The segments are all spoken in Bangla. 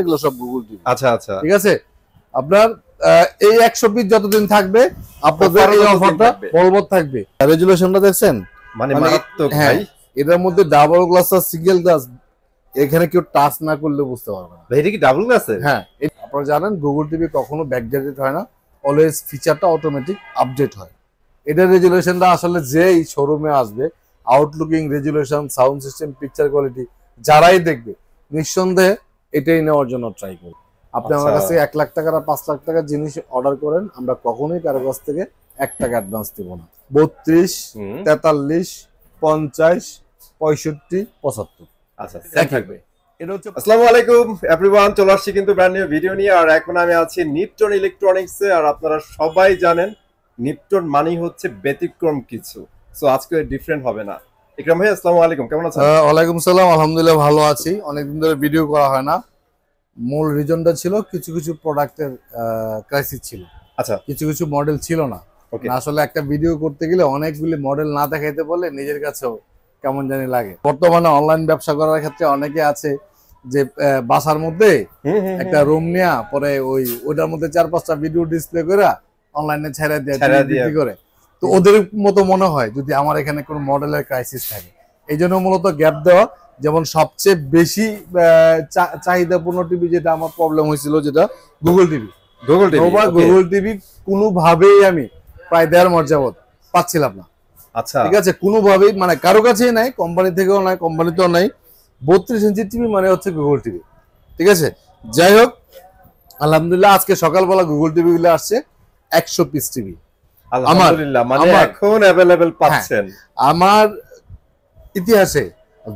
এগুলো সব গুগল টিভি। আচ্ছা আচ্ছা, ঠিক আছে। আপনার এই 120 যতদিন থাকবে আপনাদের এই অফারটা বলবৎ থাকবে। রেজুলেশনটা দেখছেন, মানে মারাত্মক ভাই। এটার মধ্যে ডাবল গ্লাস আর সিঙ্গেল গ্লাস, এখানে কেউ টাচ না করলে বুঝতে পারবে না ভাই এটা কি ডাবল গ্লাসের? হ্যাঁ, আপনারা জানেন গুগল টিভি কখনো ব্যাকডেটেড হয় না, অলওয়েজ ফিচারটা অটোমেটিক আপডেট হয়। এটার রেজুলেশনটা আসলে যেই শোরুমে আসবে, আউটলুকিং, resolution, sound system, picture quality যারাই দেখবে নিঃসন্দেহে এটাই নেওয়ার জন্য ট্রাই করবে। আপনি আমার কাছে 1 লাখ টাকার আর 5 লাখ টাকার জিনিস অর্ডার করেন, আমরা কখনোই কারো কাছ থেকে 1 টাকা অ্যাডভান্স দিব না। 32, 43, 50, 65, 75। আচ্ছা, সেম থাকবে। এটা হচ্ছে আসসালামু আলাইকুম এভরিওয়ান, চলে আসছি কিন্তু ব্র্যান্ড নিউ ভিডিও নিয়ে। আর এখন আমি আছি নিপটন ইলেকট্রনিক্স এ। আর আপনারা সবাই জানেন নিপটন মানেই হচ্ছে ব্যতিক্রম কিছু। সো আজকে ডিফারেন্ট হবে না। ইকরাম ভাই আসসালামু আলাইকুম, কেমন আছেন? ওয়ালাইকুম সালাম, আলহামদুলিল্লাহ ভালো আছি। অনেকদিন ধরে ভিডিও করা হয় না। মূল রিজনটা ছিল কিছু কিছু প্রোডাক্টের ক্রাইসিস ছিল। আচ্ছা, কিছু কিছু মডেল ছিল না। আসলে একটা ভিডিও করতে গেলে অনেকগুলি মডেল না দেখাইতে বললে নিজের কাছেও কেমন জানি লাগে। বর্তমানে অনলাইন ব্যবসা করার ক্ষেত্রে অনেকে আছে যে বাসার মধ্যে একটা রুম নেয়া, পরে ওইটার মধ্যে 4-5টা ভিডিও ডিসপ্লে করে অনলাইনে ছেড়ে দিয়ে করে। তো ওদের মতো মনে হয় যদি আমার এখানে কোনো মডেলের ক্রাইসিস থাকে, এই জন্য মূলত গ্যাপ দেওয়া। যেমন সবচেয়ে বেশি চাহিদাপূর্ণ টিভি যেটা আমার প্রবলেম হয়েছিল, যেটা গুগল টিভি। গুগল টিভি কোনোভাবেই আমি প্রায় 1.5 মাস যাবত পাচ্ছিলাম না। আচ্ছা, ঠিক আছে, কোনোভাবেই, মানে কারো কাছেই নাই, কোম্পানি থেকেও নাই, কোম্পানিতেও নাই। 32 ইঞ্চি টিভি মানে হচ্ছে গুগল টিভি। ঠিক আছে, যাই হোক আলহামদুলিল্লাহ আজকে সকালবেলা গুগল টিভি গুলো আসছে 100 পিস টিভি। আলহামদুলিল্লাহ, মানে এখন अवेलेबल পাচ্ছেন। আমার ইতিহাসে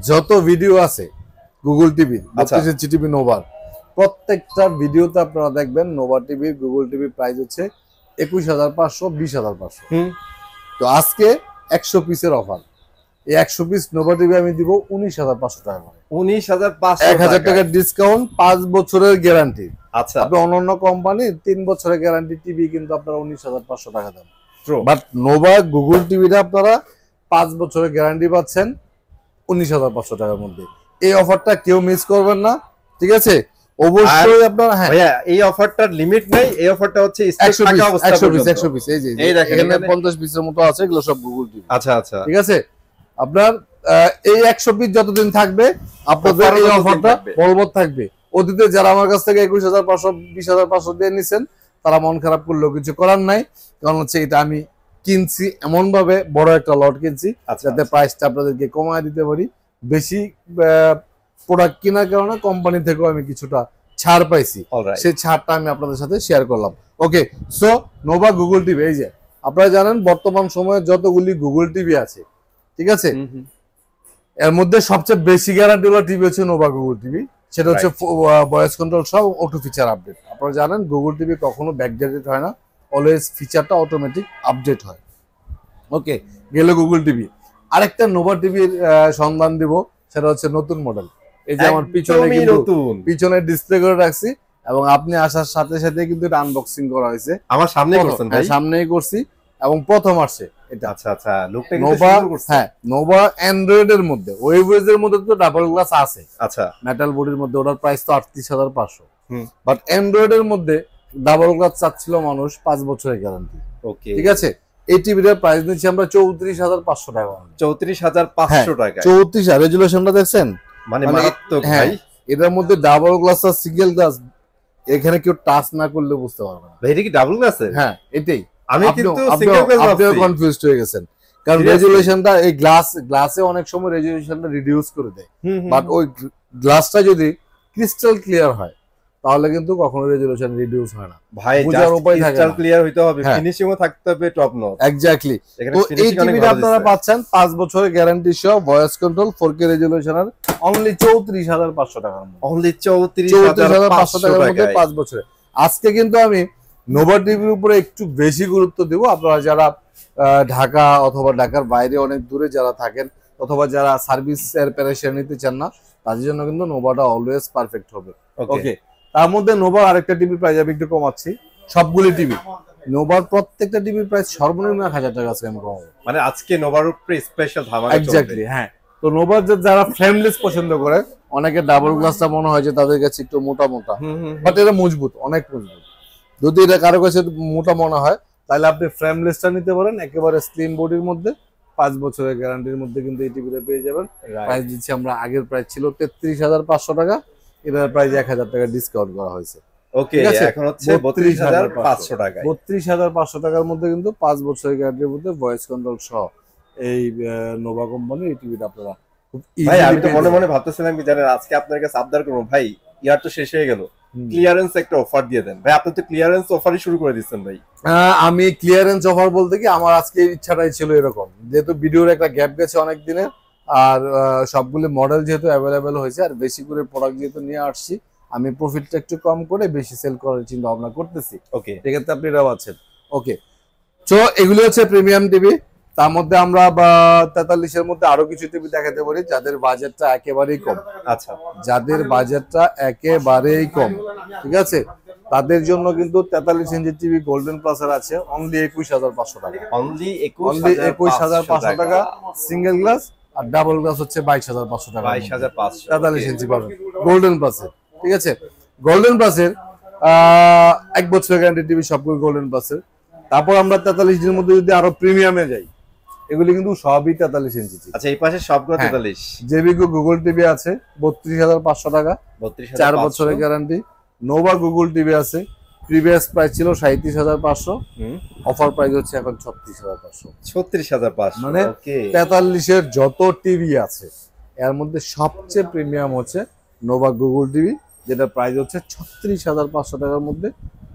যত ভিডিও আছে গুগল টিভি, 32 ইঞ্চি টিভি নোভার, প্রত্যেকটা ভিডিওতে আপনারা দেখবেন নোভা টিভি গুগল টিভির প্রাইস হচ্ছে 21,500, 20,500। তো আজকে 100 পিসের অফার। এই 100 পিস নোভা টিভি আমি দিব 19,500 টাকা করে। 19,500, 1,000 টাকার ডিসকাউন্ট, 5 বছরের গ্যারান্টি। আচ্ছা, আপনি অন্যান্য কোম্পানির 3 বছরের গ্যারান্টি টিভি কিন্তু আপনারা 19,500 টাকা দেন। বাট নোভা গুগল টিভিটা আপনারা 5 বছরের গ্যারান্টি পাচ্ছেন 19,500 টাকার মধ্যে। এই অফারটা কেউ মিস করবেন না। ঠিক আছে, অবশ্যই আপনারা। হ্যাঁ ভাইয়া, এই অফারটার লিমিট নাই, এই অফারটা হচ্ছে 100 পিস। এই যে এখানে 50 পিসের মতো আছে, এগুলো সব গুগল টিভি। আচ্ছা আচ্ছা, ঠিক আছে। আপনার এই 100 পিস যতদিন থাকবে আপনাদের এই অফারটা বলবৎ থাকবে। অতীতে যারা আমার কাছ থেকে 21,500, 20,500 দিয়ে নিছেন, তারা মন খারাপ করলেও কিছু করার নাই। কারণ হচ্ছে এটা আমি কিনছি এমন ভাবে, বড় একটা লট কিনছি যাতে প্রাইসটা আপনাদেরকে কমায় দিতে পারি। বেশি প্রোডাক্ট কেনার কারণে কোম্পানি থেকেও আমি কিছুটা ছাড় পাইছি, সেই ছাড়টা আমি আপনাদের সাথে শেয়ার করলাম। ওকে, সো নোভা গুগল টিভি, এই যে আপনারা জানেন বর্তমান সময়ে যতগুলি গুগল টিভি আছে, ঠিক আছে, এর মধ্যে সবচেয়ে বেশি গ্যারান্টি হলো টিভি হচ্ছে নোভা গুগল টিভি। সেটা হচ্ছে ভয়েস কন্ট্রোল সহ অটো ফিচার আপডেট। আপনারা জানেন গুগল টিভি কখনো ব্যাকডেটেড হয় না, অলওয়েজ ফিচারটা অটোমেটিক আপডেট হয়। ওকে, গেল গুগল টিভি। আরেকটা নোভা টিভির সন্ধান দিব, সেটা হচ্ছে নতুন মডেল। এই যে আমার পিছনে ডিসপ্লে করে রাখছি, এবং আপনি আসার সাথে সাথে কিন্তু এটা আনবক্সিং করা হয়েছে। আমার সামনেই করছেন ভাই? সামনেই করছি, এবং প্রথম আসছে এটা। আচ্ছা আচ্ছা, লুকটা কিন্তু নোভা। সুন্দর করছে। হ্যাঁ, নোভা অ্যান্ড্রয়েড এর মধ্যে, ওয়েবওয়েজ এর মধ্যে তো ডাবল গ্লাস আছে। আচ্ছা, মেটাল বডির মধ্যে, ওটার প্রাইস তো 38,500। বাট অ্যান্ড্রয়েড এর মধ্যে ডাবল গ্লাস চাচ্ছিল মানুষ, 5 বছরের গ্যারান্টি। ওকে, ঠিক আছে। এই টিভিটার প্রাইস নিচ্ছি আমরা 34,500 টাকা। 34,500 টাকা। 34। রেজুলেশনটা দেখছেন, মানে মারাত্মক ভাই। এটার মধ্যে ডাবল গ্লাস আর সিঙ্গেল গ্লাস, এখানে কেউ টাচ না করলে বুঝতে পারবে না ভাই এটা কি ডাবল গ্লাসের? হ্যাঁ, এটাই। আমি কিন্তু সিঙ্গেল গ্লাস ভাবছি। আপনিও কনফিউজড হয়ে গেছেন, কারণ রেজুলেশনটা এই গ্লাসে অনেক সময় রেজুলেশনটা রিডিউস করে দেয়। বাট ওই গ্লাসটা যদি ক্রিস্টাল ক্লিয়ার হয়, তাহলে কিন্তু কখনো রেজুলেশন রিডিউস হয় না ভাই। বুঝার উপায় থাকে, ক্রিস্টাল ক্লিয়ার হইতে হবে, ফিনিশিংও থাকতে হবে টপ নচ। এক্স্যাক্টলি। তো এই টিভিটা আপনারা পাচ্ছেন 5 বছরের গ্যারান্টি সহ, ভয়েস কন্ট্রোল, 4K রেজুলেশনের, অনলি 34,500 টাকার মধ্যে। অনলি 34,500 টাকার মধ্যে 5 বছরে। আজকে কিন্তু আমি নোভা টিভির উপরে একটু বেশি গুরুত্ব দেব। আপনারা যারা ঢাকা অথবা ঢাকার বাইরে অনেক দূরে যারা থাকেন, অথবা যারা সার্ভিসের প্যারেশন নিতে চান না, তাদের জন্য কিন্তু নোভাটা অলওয়েজ পারফেক্ট হবে। ওকে, তার মধ্যে নোভার আরেকটা টিভির প্রাইস আমি একটু কমাচ্ছি। সবগুলি টিভি, নোভার প্রত্যেকটা টিভির প্রাইস সর্বনিম্ন 1,000 টাকা আছে আমি কমাবো। মানে আজকে নোভার উপরে স্পেশাল ধামাকা চলবে। এক্স্যাক্টলি, হ্যাঁ। তো নোভার যারা ফ্রেমলেস পছন্দ করে, অনেকে ডাবল গ্লাসটা মনে হয় যে তাদের কাছে একটু মোটা মোটা, বাট এটা মজবুত, অনেক মজবুত। যদি এটা কারো কাছে মোটা মনে হয় তাহলে আপনি ফ্রেমলেসটা নিতে পারেন, একেবারে স্লিম বডির মধ্যে 5 বছরের গ্যারান্টির মধ্যে কিন্তু এই টিভিটা পেয়ে যাবেন। প্রাইস দিচ্ছি আমরা, আগের প্রাইস ছিল 33,500 টাকা, এটার প্রাইস 1,000 টাকা ডিসকাউন্ট করা হয়েছে। ওকে, এখন হচ্ছে 32,500 টাকা। 32,500 টাকার মধ্যে কিন্তু 5 বছরের গ্যারান্টির মধ্যে ভয়েস কন্ট্রোল সহ এই নোভা কোম্পানির এই টিভিটা আপনারা খুব ভাই আমি তো মনে মনে ভাবতেছিলাম কি জানেন, আজকে আপনার কাছে আবদার করবো ভাই, ইয়ার তো শেষ হয়ে গেল, ক্লিয়ারেন্স একটা অফার দিয়ে দেন ভাই। আপনি তো ক্লিয়ারেন্স অফারই শুরু করে দিচ্ছেন ভাই। আমি ক্লিয়ারেন্স অফার বলতে কি, আমার আজকে ইচ্ছাটাই ছিল এরকম, যেহেতু ভিডিওর একটা গ্যাপ গেছে অনেক দিনে, আর সবগুলো মডেল যেহেতু অ্যাভেলেবেল হয়েছে, আর বেশি করে প্রোডাক্ট যেহেতু নিয়ে আসছি, আমি প্রফিটটা একটু কম করে বেশি সেল করার চিন্তা ভাবনা করতেছি। ওকে, সেক্ষেত্রে আপনি এটাও আছেন। ওকে, তো এগুলি হচ্ছে প্রিমিয়াম টিভি। তার মধ্যে আমরা 43-এর মধ্যে আরো কিছু টিভি দেখাতে পারি যাদের বাজেটটা একেবারেই কম। আচ্ছা, যাদের বাজেটটা একেবারেই কম, ঠিক আছে, তাদের জন্য কিন্তু 43 ইঞ্চি টিভি গোল্ডেন প্লাসের আছে অনলি 21,500 টাকা। অনলি 21,500 টাকা সিঙ্গেল গ্লাস, আর ডাবল গ্লাস হচ্ছে 22,500 টাকা। 22,500 43 ইঞ্চি পাবেন গোল্ডেন প্লাসের, ঠিক আছে। গোল্ডেন প্লাসের 1 বছরের গ্যারান্টি টিভি সবগুলো গোল্ডেন প্লাসের। তারপর আমরা 43 এর মধ্যে যদি আরো প্রিমিয়ামে যাই, এগুলি কিন্তু সবই 43 ইঞ্চি। আচ্ছা, এই পাশে সবগুলো 43। জেবিকো গুগল টিভি আছে 32,500 টাকা, 4 বছরের গ্যারান্টি। নোভা গুগল টিভি আছে, প্রিভিয়াস প্রাইস ছিল 37,500, অফার প্রাইস হচ্ছে এখন 36,500। 36,500 মানে 43 এর যত টিভি আছে এর মধ্যে সবচেয়ে প্রিমিয়াম হচ্ছে নোভা গুগল টিভি, যেটা প্রাইস হচ্ছে 36,500 টাকার মধ্যে,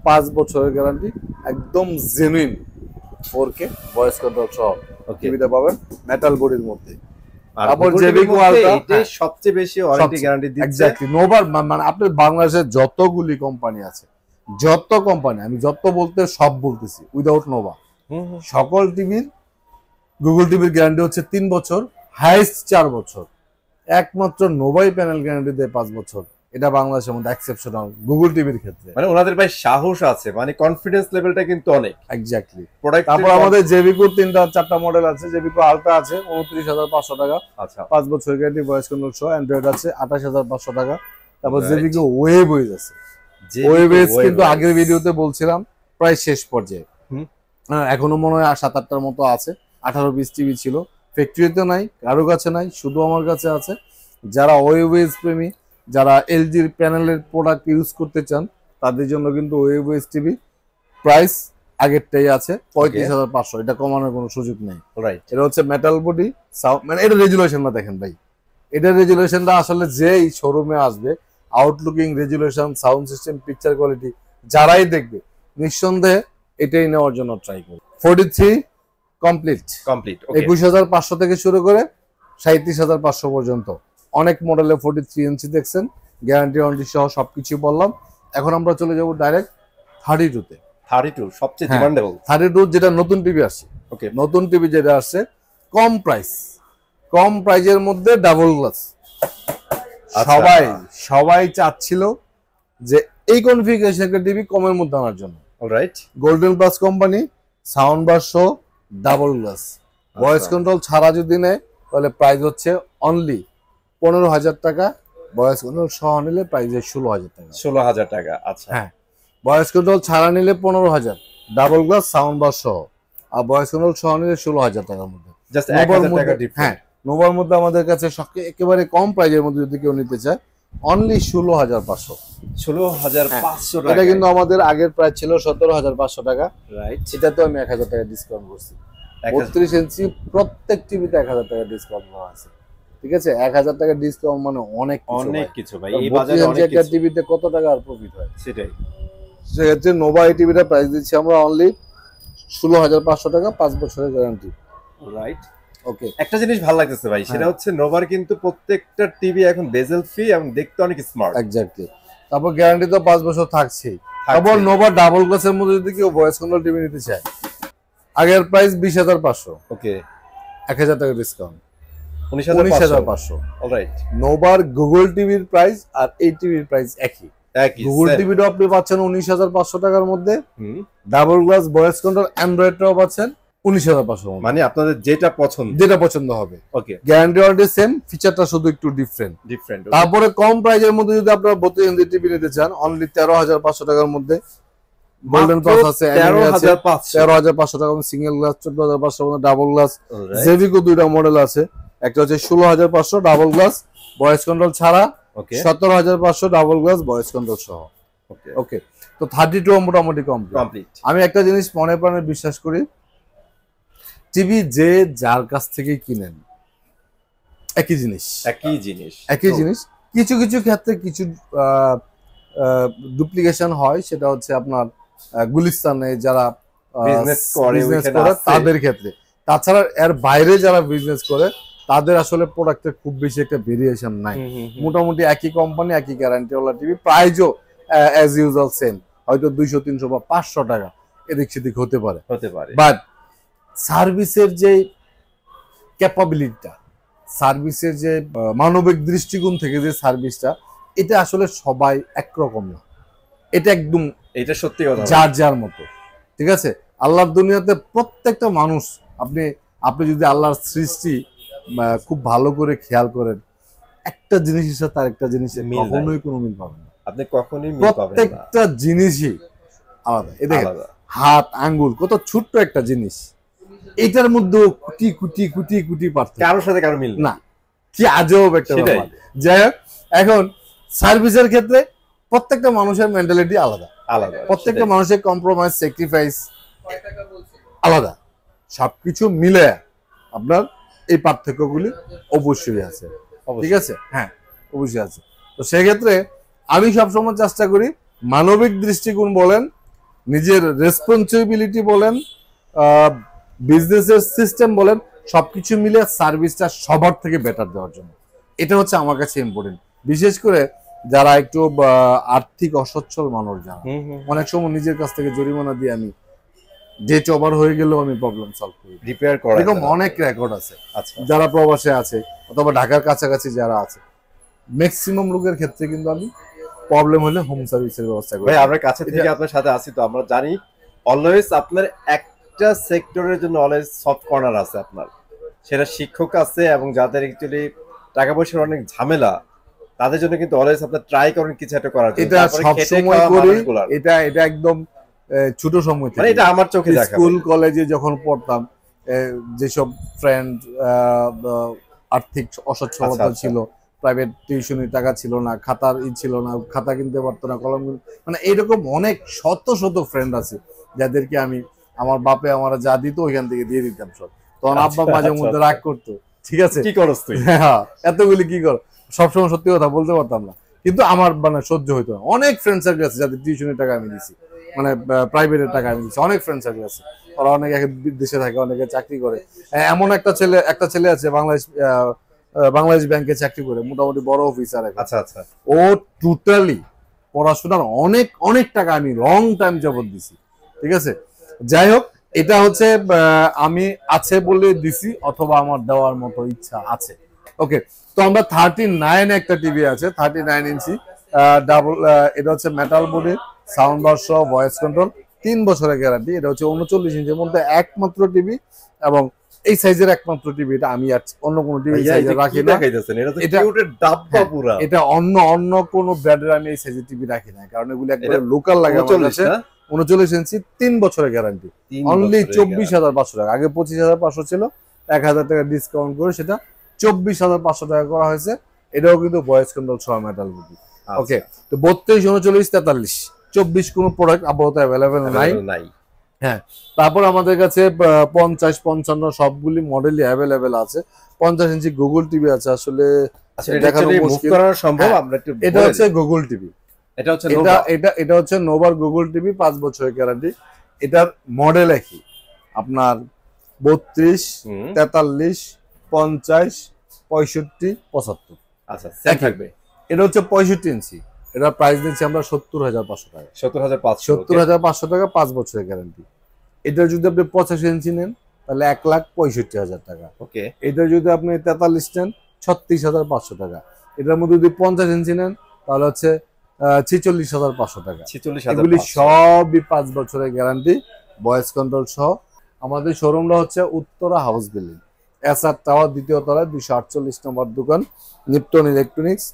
5 বছরের গ্যারান্টি, একদম জেনুইন 4K ভয়েস কন্ট্রোল সহ টিভিটা পাবেন মেটাল বডির মধ্যে। তারপর জেবিকো আলট্রা, এটা সবচেয়ে বেশি ওয়ারেন্টি গ্যারান্টি দিচ্ছে। এক্স্যাক্টলি, নোভার মানে আপনার বাংলাদেশের যতগুলি কোম্পানি আছে, যত কোম্পানি, আমি যত বলতে সব বলতেছি উইদাউট নোভা, সকল টিভির গুগল টিভির গ্যারান্টি হচ্ছে 3 বছর, হাইস্ট 4 বছর। একমাত্র নোভাই প্যানেল গ্যারান্টি দেয় 5 বছর। এটা বাংলাদেশের মধ্যে এক্সেপশনাল গুগল টিভির ক্ষেত্রে। মানে ওনাদের ভাই সাহস আছে, মানে কনফিডেন্স লেভেলটা কিন্তু অনেক। এক্স্যাক্টলি। প্রোডাক্ট তারপর আমাদের জেবিকোর 3-4টা মডেল আছে। জেবিকো আলট্রা আছে 29,500 টাকা, আচ্ছা, 5 বছর গ্যারান্টি ভয়েস কন্ট্রোল সহ। অ্যান্ড্রয়েড আছে 28,500 টাকা। তারপর জেবিকো ওয়েবওয়েজ আছে। ওয়েবওয়েজ কিন্তু আগের ভিডিওতে বলছিলাম প্রায় শেষ পর্যায়ে, এখনো মনে হয় 7-8টার মতো আছে। 18-20 টিভি ছিল, ফ্যাক্টরিতে নাই, কারো কাছে নাই, শুধু আমার কাছে আছে। যারা ওয়েবওয়েজ প্রেমী, যারা এলজির প্যানেলের প্রোডাক্ট ইউজ করতে চান, তাদের জন্য কিন্তু ওয়েবওয়েজ টিভি প্রাইস আগেরটাই আছে 35,500, এটা কমানোর কোনো সুযোগ নেই। এটা হচ্ছে মেটাল বডি, মানে এটা রেজুলেশনটা দেখেন ভাই, এটার রেজুলেশনটা আসলে যেই শোরুমে আসবে, আউটলুকিং, resolution, sound system, picture quality যারাই দেখবে নিঃসন্দেহে এটাই নেওয়ার জন্য ট্রাই করবে। 43 কমপ্লিট 21,500 থেকে শুরু করে 37,500 পর্যন্ত অনেক মডেলে 43 ইঞ্চি দেখছেন, গ্যারান্টি ওয়ারেন্টি সহ সবকিছু বললাম। এখন আমরা চলে যাব ডাইরেক্ট 32-তে। 32 সবচেয়ে ডিমান্ডেবল, 32 যেটা নতুন টিভি আসছে। ওকে, নতুন টিভি যেটা আসছে কম প্রাইজের মধ্যে ডাবল গ্লাস। সবাই চাচ্ছিল যে এই কনফিগারেশন একটা টিভি কমের মধ্যে আনার জন্য। Alright, golden plus company, sound bar সহ, ডাবল গ্লাস, ভয়েস কন্ট্রোল ছাড়া যদি নেয় তাহলে প্রাইস হচ্ছে অনলি 15,000 টাকা। ভয়েস কন্ট্রোল সহ নিলে প্রাইস 16,000 টাকা। 16,000 টাকা, আচ্ছা। হ্যাঁ, ভয়েস কন্ট্রোল ছাড়া নিলে 15,000, ডাবল গ্লাস, সাউন্ড বার সহ। আর ভয়েস কন্ট্রোল সহ নিলে 16,000 টাকার মধ্যে। জাস্ট 1,000 টাকা ডিফারেন্স। হ্যাঁ, নোভার মধ্যে আমাদের কাছে একেবারে কম প্রাইজের মধ্যে যদি কেউ নিতে চায়, অনলি 16,500। 16,500 টাকা। এটা কিন্তু আমাদের আগের প্রাইস ছিল 17,500 টাকা। রাইট, এটা তো আমি 1,000 টাকা ডিসকাউন্ট করছি। 32 ইঞ্চি প্রত্যেক টিভিতে 1,000 টাকা ডিসকাউন্ট করা আছে। ঠিক আছে, 1,000 টাকা ডিসকাউন্ট মানে অনেক কিছু ভাই। এই বাজারে অনেক কিছু, টিভিতে কত টাকা আর প্রফিট হয় সেটাই। সেক্ষেত্রে নোভা এই টিভিটা প্রাইস দিচ্ছি আমরা অনলি 16,500 টাকা, 5 বছরের গ্যারান্টি। রাইট, ওকে। একটা জিনিস ভালো লাগতেছে ভাই, সেটা হচ্ছে নোভার কিন্তু প্রত্যেকটা টিভি এখন বেজেল ফ্রি এবং দেখতে অনেক স্মার্ট। এক্স্যাক্টলি। তারপর গ্যারান্টি তো 5 বছর থাকছেই। তারপর নোভা ডাবল গ্লাসের মধ্যে যদি কেউ ভয়েস কন্ট্রোল টিভি নিতে চায়, আগের প্রাইস 20,500। ওকে, 1,000 টাকা ডিসকাউন্ট, 19,500। অলরাইট, নোভার গুগল টিভির প্রাইস আর এই টিভির প্রাইস একই। গুগল টিভিটা আপনি পাচ্ছেন 19,500 টাকার মধ্যে, ডাবল গ্লাস ভয়েস কন্ট্রোল অ্যান্ড্রয়েডটাও পাচ্ছেন 19,500 মধ্যে। মানে আপনাদের যেটা পছন্দ হবে। ওকে, গ্যারান্টি ওয়ারেন্টি সেম, ফিচারটা শুধু একটু ডিফারেন্ট। তারপরে কম প্রাইজের মধ্যে যদি আপনারা 32 ইঞ্চি টিভি নিতে চান, অনলি 13,500 টাকার মধ্যে গোল্ডেন প্লাস আছে, 13,500 টাকা সিঙ্গেল গ্লাস, 14,500 মধ্যে ডাবল গ্লাস। জেভিকো দুইটা মডেল আছে, একটা হচ্ছে 16,500 ডাবল গ্লাস ভয়েস কন্ট্রোল ছাড়া, 17,500 ডাবল গ্লাস ভয়েস কন্ট্রোল সহ। ওকে, তো 32 মোটামুটি কমপ্লিট। আমি একটা জিনিস মনে প্রাণে বিশ্বাস করি, টিভি যে যার কাছ থেকে কিনেন একই জিনিস। কিছু কিছু ক্ষেত্রে কিছু ডুপ্লিকেশন হয়, সেটা হচ্ছে আপনার গুলিস্তানে যারা বিজনেস করে তাদের ক্ষেত্রে। তাছাড়া এর বাইরে যারা বিজনেস করে তাদের আসলে প্রোডাক্টের খুব বেশি একটা ভেরিয়েশন নাই। মোটামুটি একই কোম্পানি, একই গ্যারান্টি ওয়ালা টিভি, প্রাইসও অ্যাজ ইউজুয়াল সেম, হয়তো 200, 300 বা 500 টাকা এদিক সেদিক হতে পারে। বাট সার্ভিসের যে ক্যাপাবিলিটিটা, সার্ভিসের যে মানবিক দৃষ্টিকোণ থেকে যে সার্ভিসটা, এটা আসলে সবাই একরকম না। এটা একদম, এটা সত্যি কথা, যার যার মতো। ঠিক আছে, আল্লাহর দুনিয়াতে প্রত্যেকটা মানুষ, আপনি যদি আল্লাহর সৃষ্টি খুব ভালো করে খেয়াল করেন, একটা জিনিসের সাথে আরেকটা জিনিসের কখনোই কোনো মিল পাবেন না। আপনি কখনোই মিল পাবেন না, প্রত্যেকটা জিনিসই আলাদা। এই দেখেন হাত আঙ্গুল কত ছোট্ট একটা জিনিস, এটার মধ্যে কোটি কোটি কোটি কোটি পার্থক্য, কারোর সাথে কারো মিল না। কি আজব একটা ব্যাপার। যাই হোক, এখন সার্ভিসের ক্ষেত্রে প্রত্যেকটা মানুষের মেন্টালিটি আলাদা, প্রত্যেকটা মানুষের কম্প্রোমাইজ, স্যাক্রিফাইস আলাদা। সবকিছু মিলে আপনার এই পার্থক্যগুলি অবশ্যই আছে। ঠিক আছে, হ্যাঁ অবশ্যই আছে। তো সেক্ষেত্রে আমি সবসময় চেষ্টা করি, মানবিক দৃষ্টিকোণ বলেন, নিজের রেসপন্সিবিলিটি বলেন, বিজনেসের সিস্টেম বলেন, সবকিছু মিলে সার্ভিসটা সবার থেকে বেটার দেওয়ার জন্য। এটা হচ্ছে আমার কাছে ইম্পর্টেন্ট। বিশেষ করে যারা একটু আর্থিক অসচ্ছল মানুষ, যারা অনেক সময় নিজের কাছ থেকে জরিমানা দিয়ে আমি ডেট ওভার হয়ে গেলেও আমি প্রবলেম সলভ করি, রিপেয়ার করা, এরকম অনেক রেকর্ড আছে। যারা প্রবাসে আছে অথবা ঢাকার কাছাকাছি যারা আছে, ম্যাক্সিমাম লোকের ক্ষেত্রে কিন্তু আমি প্রবলেম হলে হোম সার্ভিসের ব্যবস্থা করি। ভাই আমরা কাছে থেকে আপনার সাথে আছি, তো আমরা জানি অলওয়েজ আপনার একটা সেক্টরের জন্য অলওয়েজ সফট কর্নার আছে আপনার, সেটা শিক্ষক আছে এবং যাদের অ্যাকচুয়ালি টাকা পয়সার অনেক ঝামেলা, তাদের জন্য কিন্তু অলওয়েজ আপনার ট্রাই করেন কিছু একটা করার জন্য। এটা সব সময় করি, এটা একদম ছোট সময় থেকে, মানে এটা আমার চোখে দেখা। স্কুল কলেজে যখন পড়তাম, যেসব ফ্রেন্ড আর্থিক অসচ্ছলতা ছিল, প্রাইভেট টিউশনের টাকা ছিল না, খাতার ছিল না, খাতা কিনতে পারতো না, কলম, মানে এইরকম অনেক শত শত ফ্রেন্ড আছে যাদেরকে আমি, আমার বাপে আমার যা দিত ওইখান থেকে দিয়ে দিতাম সব। তখন আব্বা মাঝে মধ্যে রাগ করতো, ঠিক আছে কি করছ তুই, হ্যাঁ এতগুলি কি কর, সবসময় সত্যি কথা বলতে পারতাম না, কিন্তু আমার মানে সহ্য হইতো না। অনেক ফ্রেন্ড সার্কেল আছে যাদের টিউশনের টাকা আমি দিছি, মানে প্রাইভেটের টাকা আমি দিচ্ছি, অনেক ফ্রেন্ড সার্কেল আছে। ওরা অনেকে দেশে থাকে, অনেকে চাকরি করে। এমন একটা ছেলে আছে বাংলাদেশ ব্যাংকে চাকরি করে, মোটামুটি বড় অফিসার। ও টোটালি পড়াশোনার অনেক অনেক টাকা আমি লং টাইম যাবত দিছি। ঠিক আছে, যাই হোক, এটা হচ্ছে আমি আছে বলে দিছি, অথবা আমার দেওয়ার মতো ইচ্ছা আছে। ওকে, তো আমরা 39 একটা টিভি আছে, 39 ইঞ্চি ডাবল, এটা হচ্ছে মেটাল বডি, সাউন্ড বার সহ, ভয়েস কন্ট্রোল, 3 বছরের গ্যারান্টি। এটা হচ্ছে 39 ইঞ্চির মধ্যে একমাত্র টিভি, এবং এই সাইজের একমাত্র টিভি এটা। আমি আর অন্য কোনো টিভি সাইজে রাখি না, এটা অন্য কোনো ব্র্যান্ডের আমি এই সাইজের টিভি রাখি না, কারণ এগুলো একবারে লোকাল লাগে। 39 ইঞ্চি 3 বছরের গ্যারান্টি, অনলি 24,500 টাকা। আগে 25,500 ছিল, 1,000 টাকা ডিসকাউন্ট করে সেটা 24,500 টাকা করা হয়েছে। এটাও কিন্তু ভয়েস কন্ট্রোল সহ মেটাল বডি। ওকে, তো 32, 39, 43, 24 কোন প্রোডাক্ট আপাতত অ্যাভেলেবেল নাই। হ্যাঁ, তারপর আমাদের কাছে 50, 55 সবগুলি মডেলই অ্যাভেলেবেল আছে। 50 ইঞ্চি গুগল টিভি আছে, আসলে দেখানো মুশকিল, সম্ভব আমরা একটু, এটা হচ্ছে গুগল টিভি, এটা হচ্ছে নোভার গুগল টিভি, 5 বছরের গ্যারান্টি। এটার মডেল একই, আপনার 32, 43, 50, 65, 75। আচ্ছা, সেম থাকবে। এটা হচ্ছে 65 ইঞ্চি, এটা প্রাইস দিচ্ছি আমরা 70,500 টাকা। 70,500 টাকা, 5 বছরের গ্যারান্টি। এটা যদি আপনি 85 ইঞ্চি নেন তাহলে 1,65,000 টাকা। ওকে, এটা যদি আপনি 43 নেন 36,500 টাকা। এটার মধ্যে যদি 50 ইঞ্চি নেন তাহলে হচ্ছে 46,500 টাকা। এগুলি সবই 5 বছরের গ্যারান্টি, ভয়েস কন্ট্রোল সহ। আমাদের শোরুমটা হচ্ছে Uttara house building, SR tower, দ্বিতীয় তলায়, 248 নম্বর দোকান, নিপটন ইলেকট্রনিক্স।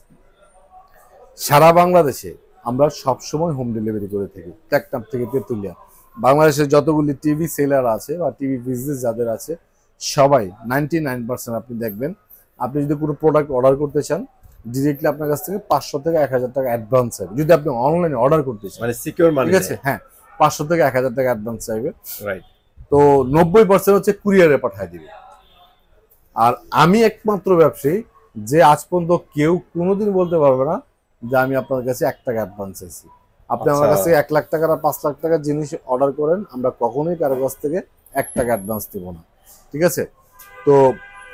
সারা বাংলাদেশে আমরা সবসময় হোম ডেলিভারি করে থাকি, টেকনাফ থেকে তেতুলিয়া। বাংলাদেশের যতগুলি টিভি সেলার আছে বা টিভি বিজনেস যাদের আছে, সবাই 99% আপনি দেখবেন, আপনি যদি কোনো প্রোডাক্ট অর্ডার করতে চান, ডিরেক্টলি আপনার কাছ থেকে 500 থেকে 1000 টাকা অ্যাডভান্স চাইবে। যদি আপনি অনলাইনে অর্ডার করতে চান, মানে সিকিউর মানি, ঠিক আছে, হ্যাঁ, 500 থেকে 1000 টাকা অ্যাডভান্স চাইবে। রাইট। তো 90% হচ্ছে কুরিয়ারে পাঠিয়ে দিবে। আর আমি একমাত্র ব্যবসায়ী যে আজ পর্যন্ত কেউ কোনোদিন বলতে পারবে না যে আমি আপনার কাছে 1 টাকা অ্যাডভান্স চাইছি। আপনি আমার কাছে 1 লাখ টাকার আর 5 লাখ টাকার জিনিস অর্ডার করেন, আমরা কখনোই কারো কাছ থেকে 1 টাকা অ্যাডভান্স দেব না, ঠিক আছে। তো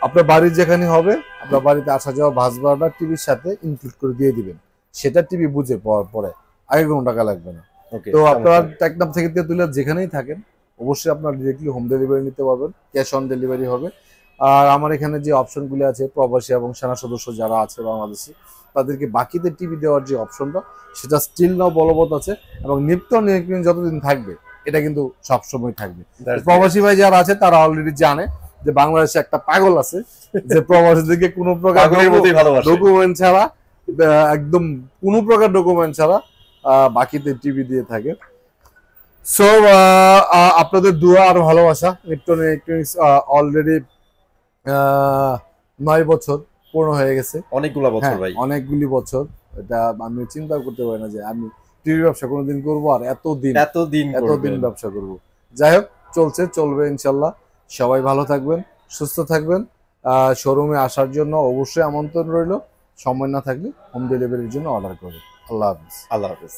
আপনার বাড়ির যেখানে হবে, আপনার বাড়িতে আসা যাওয়া বাস ভাড়াটা টিভির সাথে ইনক্লুড করে দিয়ে দিবেন, সেটা টিভি বুঝে পাওয়ার পরে, আগে কোনো টাকা লাগবে না। ওকে, তো আপনারা টেকনাফ থেকে তেতুলিয়া যেখানেই থাকেন, অবশ্যই আপনারা ডিরেক্টলি হোম ডেলিভারি নিতে পারবেন, ক্যাশ অন ডেলিভারি হবে। আর আমার এখানে যে অপশনগুলি আছে, প্রবাসী এবং সেনা সদস্য যারা আছে বাংলাদেশে, তাদেরকে বাকিতে টিভি দেওয়ার যে অপশনটা, সেটা স্টিল নাও বলবৎ আছে। এবং নিপটন ইলেকট্রনিক্স যতদিন থাকবে, এটা কিন্তু সবসময় থাকবে। প্রবাসী ভাই যারা আছে তারা অলরেডি জানে যে বাংলাদেশে একটা পাগল আছে যে প্রবাসীদেরকে কোনো প্রকার ডকুমেন্ট ছাড়া, একদম কোনো প্রকার ডকুমেন্ট ছাড়া বাকিতে টিভি দিয়ে থাকে। সো আপনাদের দোয়া আর ভালোবাসা, নিপটন ইলেকট্রনিক্স অলরেডি 9 বছর পূর্ণ হয়ে গেছে। অনেকগুলো বছর ভাই, অনেকগুলি বছর। এটা আমি চিন্তা করতে পারি না যে আমি টিভি ব্যবসা কোনোদিন করবো আর এতদিন ব্যবসা করব। যাই হোক, চলবে ইনশাল্লাহ। সবাই ভালো থাকবেন, সুস্থ থাকবেন। শোরুমে আসার জন্য অবশ্যই আমন্ত্রণ রইল। সময় না থাকলে হোম ডেলিভারির জন্য অর্ডার করবেন। আল্লাহ হাফিজ। আল্লাহ হাফিজ।